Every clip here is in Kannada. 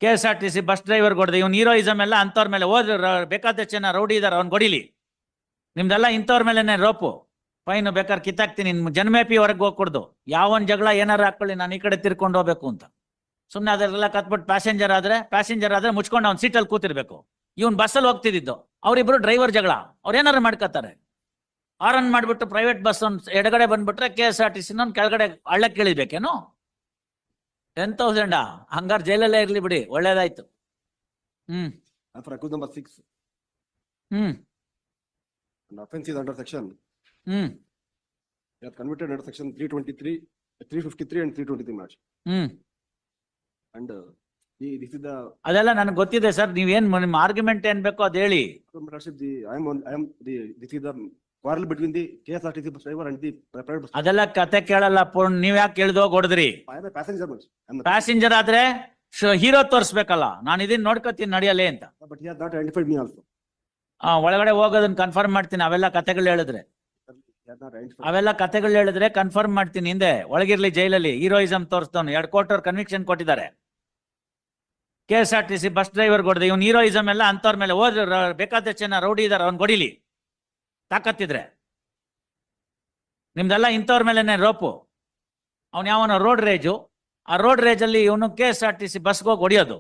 KSRTC ಬಸ್ ಡ್ರೈವರ್ ಹೊಡೆದ ಇವ್ನು ಹೀರೋಯಿಸಮ್ ಎಲ್ಲ ಅಂತವ್ರ ಮೇಲೆ ಹೋದ್ರೆ ಬೇಕಾದಷ್ಟು ಜನ ರೌಡಿ ಇದಾರೆ ಅವ್ನು ಹೊಡಿಲಿ. ನಿಮ್ದೆಲ್ಲ ಇಂಥವ್ರ ಮೇಲೆನೆ ರೋಪು ಫೈನ್ ಬೇಕಾದ್ರೆ ಕಿತ್ತಾಕ್ತೀನಿ. ಜನ್ಮೇಪಿ ಹೊರಗೆ ಹೋಗ್ಕೊಡ್ದು ಯಾವನ್ ಜಗಳ ಏನಾರು ಹಾಕೊಳ್ಳಿ ನಾನು ಈ ಕಡೆ ತಿರ್ಕೊಂಡು ಹೋಗ್ಬೇಕು ಅಂತ. ಸುಮ್ಮನೆ ಅದೆಲ್ಲ ಕತ್ಬಿಟ್ಟು ಪ್ಯಾಸೆಂಜರ್ ಆದ್ರೆ ಮುಚ್ಕೊಂಡು ಅವ್ನು ಸೀಟಲ್ಲಿ ಕೂತಿರ್ಬೇಕು. ಇವ್ನು ಬಸ್ಸಲ್ಲಿ ಹೋಗ್ತಿದ್ದು ಅವರಿಬ್ರು ಡ್ರೈವರ್ ಜಗಳ ಅವ್ರು ಏನಾರು ಮಾಡ್ಕೋತಾರೆ. ಆರನ್ ಮಾಡ್ಬಿಟ್ಟು ಪ್ರೈವೇಟ್ ಬಸ್ ಎಡಗಡೆ ಬಂದ್ಬಿಟ್ರೆ KSRTC ಕೆಳಗಡೆ ಹಳ್ಳಕ್ಕೆ ಇಳಿಬೇಕೇನು? 10,000 ಹಂಗಾರೆ ಜೈಲಲ್ಲೇ ಇರ್ಲಿ ಬಿಡಿ, ಒಳ್ಳೇದಾಯ್ತು. For accused number 6, hmm an offence is under section. Hmm They are convicted under section 323, 353 and 323 March. And this is the ಅದೆಲ್ಲ ನನಗೆ ಗೊತ್ತಿದೆ ಸರ್. ನೀವೇನ್ ನಿಮ್ಮ ಆರ್ಗ್ಯುಮೆಂಟ್ ಏನ್ ಬೇಕೋ ಅದ್ ಹೇಳಿ. this is the quarrel between the KSRTC bus driver and the private bus. ಅದೆಲ್ಲ ಕತೆ ಕೇಳಲ್ಲ ಪೂರ್ಣ. ನೀವ್ ಯಾಕೆ ಕೇಳ್ದೋಗ್ ಹೊಡೆದ್ರಿ? I am a passenger. Passenger ಆದ್ರೆ ಹೀರೋ ತೋರ್ಸ್ಬೇಕಲ್ಲ, ನಾನು ಇದನ್ನ ನೋಡ್ಕೊತೀನಿ ನಡೆಯಲೇ ಅಂತ. But he has not identified me also. ಒಳಗಡೆ ಹೋಗೋದನ್ನ ಕನ್ಫರ್ಮ್ ಮಾಡ್ತೀನಿ. ಅವೆಲ್ಲ ಕತೆಗಳು ಹೇಳಿದ್ರೆ ಕನ್ಫರ್ಮ್ ಮಾಡ್ತೀನಿ. ಹಿಂದೆ ಒಳಗಿರ್ಲಿ ಜೈಲಲ್ಲಿ ಹೀರೋಯಿಸಮ್ ತೋರಿಸ್ದವನು 2 ಕೋಟಿ ಕನ್ವಿಕ್ಷನ್ ಕೊಟ್ಟಿದ್ದಾರೆ. KSRTC ಬಸ್ ಡ್ರೈವರ್ ಹೊಡೆದ ಇವ್ನು ಹೀರೋಯಿಸಮ್ ಎಲ್ಲ ಅಂತವ್ರ ಮೇಲೆ ಹೋದ್ರೆ ಬೇಕಾದಷ್ಟು ಜನ ರೌಡಿ ಇದಾರೆ ಅವ್ನು ಹೊಡಿಲಿ ತಾಕತ್ತಿದ್ರೆ. ನಿಮ್ದೆಲ್ಲ ಇಂಥವ್ರ ಮೇಲೆನೆ ರೋಪು. ಅವ್ನು ಯಾವನ ರೋಡ್ ರೇಜು, ಆ ರೋಡ್ ರೇಜಲ್ಲಿ ಇವನು KSRTC ಬಸ್ಗೆ ಹೋಗಿ ಹೊಡಿಯೋದು.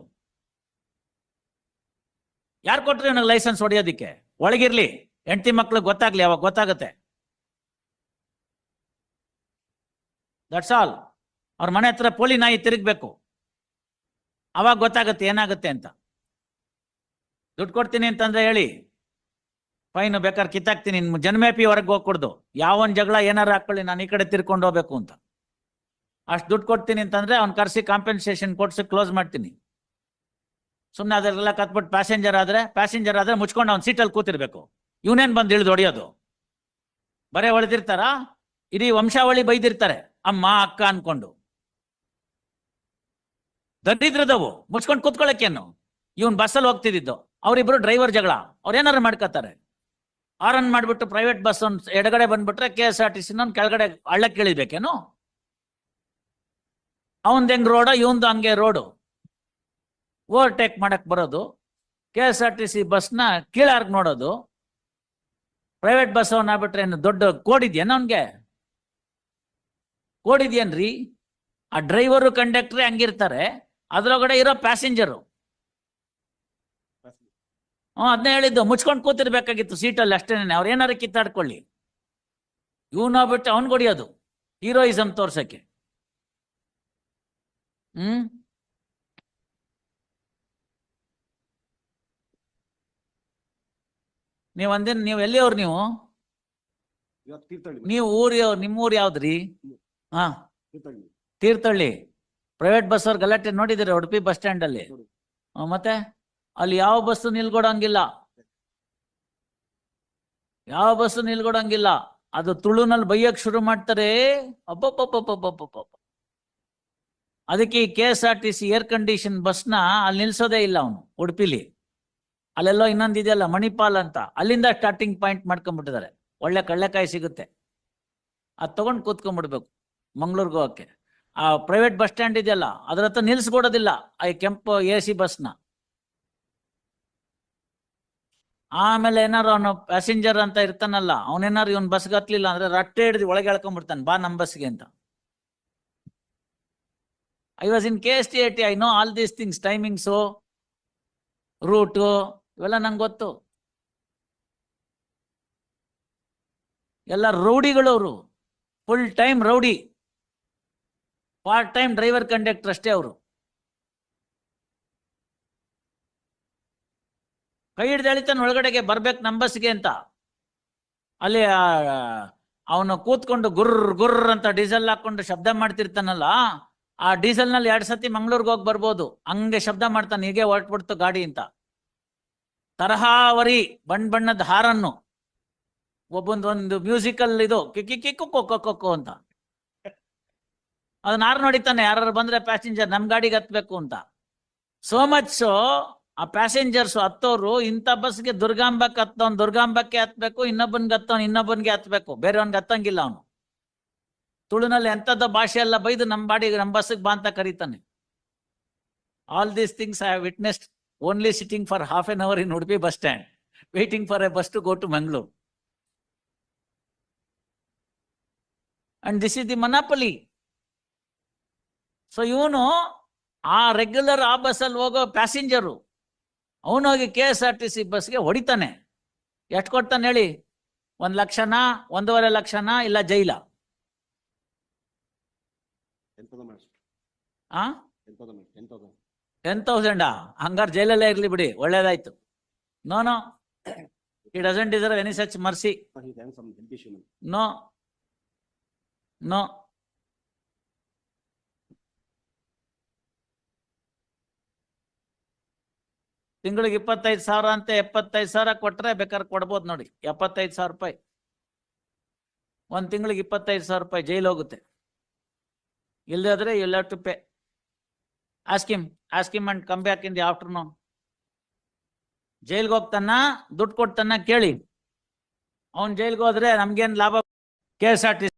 ಯಾರು ಕೊಟ್ರಿ ಇವನಿಗೆ ಲೈಸೆನ್ಸ್ ಹೊಡಿಯೋದಿಕ್ಕೆ? ಒಳಗಿರ್ಲಿ, ಹೆಂಡತಿ ಮಕ್ಳಿಗೆ ಗೊತ್ತಾಗ್ಲಿ, ಅವಾಗ ಗೊತ್ತಾಗುತ್ತೆ. That's all. ಅವ್ರ ಮನೆ ಹತ್ರ ಪೋಲಿ ನಾಯಿ ತಿರುಗ್ಬೇಕು, ಅವಾಗ ಗೊತ್ತಾಗುತ್ತೆ ಏನಾಗುತ್ತೆ ಅಂತ. ದುಡ್ಡು ಕೊಡ್ತೀನಿ ಅಂತಂದ್ರೆ ಹೇಳಿ, ಫೈನ್ ಬೇಕಾದ್ರೆ ಕಿತ್ತಾಕ್ತೀನಿ. ಜನ್ಮೇಪಿ ಹೊರಗೆ ಹೋಗ್ಕೊಡ್ದು ಯಾವನ್ ಜಗಳ ಏನಾರು ಹಾಕೊಳ್ಳಿ ನಾನು ಈ ಕಡೆ ತಿರ್ಕೊಂಡು ಹೋಗ್ಬೇಕು ಅಂತ. ಅಷ್ಟು ದುಡ್ಡು ಕೊಡ್ತೀನಿ ಅಂತಂದ್ರೆ ಅವ್ನು ಕರ್ಸಿ ಕಾಂಪೆನ್ಸೇಷನ್ ಕೊಡ್ಸಿ ಕ್ಲೋಸ್ ಮಾಡ್ತೀನಿ. ಸುಮ್ಮನೆ ಅದೆಲ್ಲ ಕತ್ಬಿಟ್ಟು ಪ್ಯಾಸೆಂಜರ್ ಆದ್ರೆ ಮುಚ್ಕೊಂಡು ಅವ್ನು ಸೀಟಲ್ಲಿ ಕೂತಿರ್ಬೇಕು. ಇವನೇನ್ ಬಂದು ಇಳಿದು ಹೊಡಿಯೋದು? ಬರೇ ಹೊಡೆದಿರ್ತಾರ, ಇಡೀ ವಂಶಾವಳಿ ಬೈದಿರ್ತಾರೆ ಅಮ್ಮ ಅಕ್ಕ ಅನ್ಕೊಂಡು. ದರಿದ್ರದವು ಮುಚ್ಕೊಂಡು ಕೂತ್ಕೊಳ್ಳೋಕೇನು? ಇವನ್ ಬಸ್ಸಲ್ಲಿ ಹೋಗ್ತಿದ್ದು ಅವರಿಬ್ರು ಡ್ರೈವರ್ ಜಗಳ ಅವ್ರು ಏನಾರು ಮಾಡ್ಕೋತಾರೆ. ಆರನ್ ಮಾಡ್ಬಿಟ್ಟು ಪ್ರೈವೇಟ್ ಬಸ್ ಎಡಗಡೆ ಬಂದ್ಬಿಟ್ರೆ KSRTC ಕೆಳಗಡೆ ಹಳ್ಳಕ್ಕೆ ಇಳಿಬೇಕೇನು? ಅವಂದ್ ಹೆಂಗ್ ರೋಡ, ಇವಂದು ಹಂಗೆ ರೋಡು. ಓವರ್ಟೇಕ್ ಮಾಡಕ್ ಬರೋದು, KSRTC ಬಸ್ನ ಕೀಳಾರ್ಗ್ ನೋಡೋದು. ಪ್ರೈವೇಟ್ ಬಸ್ ಅವನ್ ಆಗ್ಬಿಟ್ರೆ ಏನು ದೊಡ್ಡ ಕೋಡಿದ್ಯೇನ? ಅವನ್ಗೆ ಕೋಡಿದ್ಯೇನ್ರಿ? ಆ ಡ್ರೈವರು ಕಂಡಕ್ಟ್ರೇ ಹಂಗಿರ್ತಾರೆ, ಅದ್ರೊಳಗಡೆ ಇರೋ ಪ್ಯಾಸೆಂಜರು. ಅದನ್ನೇ ಹೇಳಿದ್ದು, ಮುಚ್ಕೊಂಡು ಕೂತಿರ್ಬೇಕಾಗಿತ್ತು ಸೀಟಲ್ಲಿ ಅಷ್ಟೇನೆ. ಅವ್ರು ಏನಾರು ಕಿತ್ತಾಡ್ಕೊಳ್ಳಿ. ಇವನಾಗ್ಬಿಟ್ಟು ಅವ್ನ್ ಹೊಡಿಯೋದು ಹೀರೋಯಿಸಮ್ ತೋರ್ಸಕ್ಕೆ. ನೀವ್ ಅಂದಿನ ನೀವ್ ಎಲ್ಲಿಯವ್ರು? ನೀವು ನಿಮ್ಮೂರ್ ಯಾವ್ದ್ರಿ? ಹಾ, ತೀರ್ಥಹಳ್ಳಿ. ಪ್ರೈವೇಟ್ ಬಸ್ ಅವ್ರ ಗಲಾಟೆ ನೋಡಿದಿರ ಉಡುಪಿ ಬಸ್ ಸ್ಟ್ಯಾಂಡ್ ಅಲ್ಲಿ? ಮತ್ತೆ ಅಲ್ಲಿ ಯಾವ ಬಸ್ಸು ನಿಲ್ಗೊಡಂಗಿಲ್ಲ. ಅದು ತುಳುನಲ್ಲಿ ಬೈಯಕ್ ಶುರು ಮಾಡ್ತಾರೆ. ಅಬ್ಬಬ್ಬಬ್ಬಬ್ಬಬ್ಬಬ್ಬ. ಅದಕ್ಕೆ ಈ KSRTC ಏರ್ ಕಂಡೀಷನ್ ಬಸ್ನ ಅಲ್ಲಿ ನಿಲ್ಸೋದೇ ಇಲ್ಲ ಅವನು ಉಡುಪಿಲಿ. ಅಲ್ಲೆಲ್ಲೋ ಇನ್ನೊಂದು ಇದೆಯಲ್ಲ ಮಣಿಪಾಲ್ ಅಂತ, ಅಲ್ಲಿಂದ ಸ್ಟಾರ್ಟಿಂಗ್ ಪಾಯಿಂಟ್ ಮಾಡ್ಕೊಂಡ್ಬಿಟ್ಟಿದ್ದಾರೆ. ಒಳ್ಳೆ ಕಳ್ಳೆಕಾಯಿ ಸಿಗುತ್ತೆ, ಅದು ತಗೊಂಡು ಕೂತ್ಕೊಂಡ್ಬಿಡ್ಬೇಕು ಮಂಗ್ಳೂರ್ಗೆ ಹೋಗಕ್ಕೆ. ಆ ಪ್ರೈವೇಟ್ ಬಸ್ ಸ್ಟ್ಯಾಂಡ್ ಇದೆಯಲ್ಲ ಅದ್ರ ಹತ್ರ ನಿಲ್ಸ್ಕೊಡೋದಿಲ್ಲ ಆ ಕೆಂಪು AC ಬಸ್ನ. ಆಮೇಲೆ ಏನಾರು ಅವನು ಪ್ಯಾಸೆಂಜರ್ ಅಂತ ಇರ್ತಾನಲ್ಲ, ಅವನೇನಾರು ಇವನ್ ಬಸ್ಗೆ ಹತ್ಲಿಲ್ಲ ಅಂದ್ರೆ ರಟ್ಟೆ ಹಿಡಿದು ಒಳಗೆ ಎಳ್ಕೊಂಡ್ಬಿಡ್ತಾನೆ, ಬಾ ನಮ್ಮ ಬಸ್ಗೆ ಅಂತ. I was in KSTAT, I know all these things, timings, route, ಇವೆಲ್ಲ ನಂಗೆ ಗೊತ್ತು. ಎಲ್ಲ ರೌಡಿಗಳವರು, full time rowdy, part time driver conductor ಅಷ್ಟೇ ಅವರು. ಕೈ ಹಿಡ್ದು ಎಳಿತಾನೆ ಒಳಗಡೆಗೆ ಬರ್ಬೇಕು ನಮ್ಮ ಬಸ್ಗೆ ಅಂತ. ಅಲ್ಲಿ ಅವನು ಕೂತ್ಕೊಂಡು ಗುರ್ರ್ ಅಂತ ಡೀಸೆಲ್ ಹಾಕೊಂಡು ಶಬ್ದ ಮಾಡ್ತಿರ್ತಾನಲ್ಲ, ಆ ಡೀಸೆಲ್ ನಲ್ಲಿ 2 ಸತಿ ಮಂಗ್ಳೂರ್ಗೆ ಹೋಗಿ ಬರ್ಬೋದು, ಹಂಗೆ ಶಬ್ದ ಮಾಡ್ತಾನೆ. ಹೀಗೆ ಹೊರಟ್ಬಿಡ್ತು ಗಾಡಿ ಅಂತ. ತರಹಾವರಿ ಬಣ್ಣದ ಹಾರನ್ನು, ಒಂದು ಮ್ಯೂಸಿಕಲ್ ಇದು ಕಿಕ್ಕು ಕೊಕ್ಕೊ ಅಂತ ಅದನ್ನ ಹಾರ್ ನೋಡಿತಾನೆ. ಯಾರು ಬಂದ್ರೆ ಪ್ಯಾಸೆಂಜರ್ ನಮ್ ಗಾಡಿಗೆ ಹತ್ಬೇಕು ಅಂತ. ಸೋ ಮಚ್ ಆ ಪ್ಯಾಸೆಂಜರ್ಸ್ ಹತ್ತೋರು ಇಂಥ ಬಸ್ಗೆ ದುರ್ಗಾಂಬಕ್ಕೆ ಹತ್ಬೇಕು, ಇನ್ನೊಬ್ಬನ್ಗೆ ಹತ್ಬೇಕು, ಬೇರೆಯವನ್ಗೆ ಹತ್ತಂಗಿಲ್ಲ ಅವನು. ತುಳುನಲ್ಲಿ ಎಂಥದ್ದು ಭಾಷೆ ಎಲ್ಲ ಬೈದು ನಮ್ಮ ಬಸ್ಸಿಗೆ ಬಾ ಅಂತ ಕರೀತಾನೆ. All these things I have witnessed only sitting for half an hour in Udupi bus stand, waiting for a bus to go to Mangalore. And this is the monopoly. So ಇವನು ಆ ರೆಗ್ಯುಲರ್ ಆ ಬಸ್ಸಲ್ಲಿ ಹೋಗೋ ಪ್ಯಾಸೆಂಜರು ಅವನೋಗಿ KSRTC ಬಸ್ಗೆ ಹೊಡಿತಾನೆ. ಎಷ್ಟು ಕೊಡ್ತಾನೆ ಹೇಳಿ? 1 ಲಕ್ಷನ, 1.5 ಲಕ್ಷನ, ಇಲ್ಲ ಜೈಲ? 10,000 ಹಂಗಾರೆ ಜೈಲಲ್ಲೇ ಇರ್ಲಿ ಬಿಡಿ, ಒಳ್ಳೇದಾಯ್ತು. No he doesn't deserve any such mercy. No. ತಿಂಗಳಿಗೆ 25,000 ಅಂತ 75,000 ಕೊಟ್ರೆ ಬೇಕಾದ್ರೆ ಕೊಡ್ಬೋದು ನೋಡಿ. 75,000 ರೂಪಾಯಿ 1 ತಿಂಗಳಿಗೆ 25,000 ರೂಪಾಯಿ ಜೈಲು ಹೋಗುತ್ತೆ. ಇಲ್ಲದಾದ್ರೆ you have to pay. Ask him and come back in the afternoon. ಜೈಲ್ಗೆ ಹೋಗ್ತಾನ, ದುಡ್ಡು ಕೊಡ್ತಾನ ಕೇಳಿ. ಅವ್ನ್ ಜೈಲ್ಗೆ ಹೋದ್ರೆ ನಮ್ಗೇನ್ ಲಾಭ? KSRTC